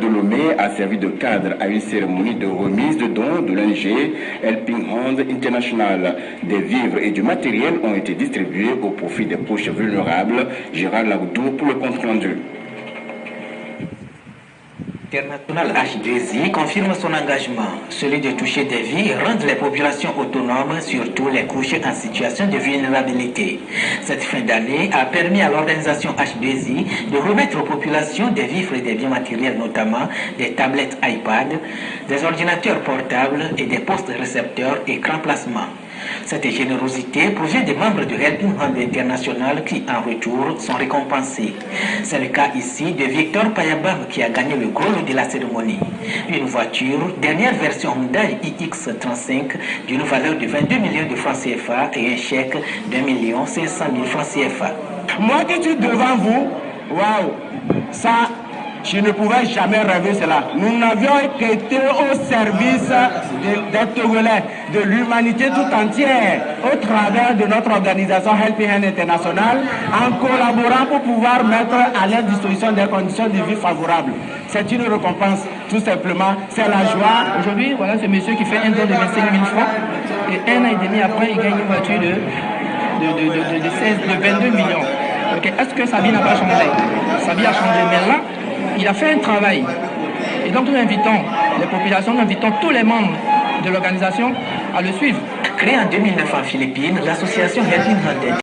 de Lomé a servi de cadre à une cérémonie de remise de dons de l'ONG Helping Hand International. Des vivres et du matériel ont été distribués au profit des poches vulnérables. Gérard Laoudou pour le compte rendu. International H2I confirme son engagement, celui de toucher des vies et rendre les populations autonomes, surtout les couches en situation de vulnérabilité. Cette fin d'année a permis à l'organisation H2I de remettre aux populations des vivres et des biens matériels, notamment des tablettes iPad, des ordinateurs portables et des postes récepteurs écran placement. Cette générosité provient des membres de Helping Hand International qui, en retour, sont récompensés. C'est le cas ici de Victor Payabam qui a gagné le gros lot de la cérémonie. Une voiture, dernière version Hyundai iX35 d'une valeur de 22 millions de francs CFA et un chèque d'1 500 000 francs CFA. Moi qui suis devant vous, waouh, ça... je ne pouvais jamais rêver cela. Nous n'avions qu'été au service des Togolais, de l'humanité tout entière, au travers de notre organisation Helping Hand International, en collaborant pour pouvoir mettre à leur disposition des conditions de vie favorables. C'est une récompense, tout simplement. C'est la joie. Aujourd'hui, voilà ce monsieur qui fait un don de 25 000 francs et un an et demi après, il gagne une voiture de 22 millions. Okay. Est-ce que sa vie n'a pas changé? Sa vie a changé, mais là, il a fait un travail. Et donc nous invitons les populations, nous invitons tous les membres de l'organisation à le suivre. Créée en 2009 en Philippines, l'association Helping Hand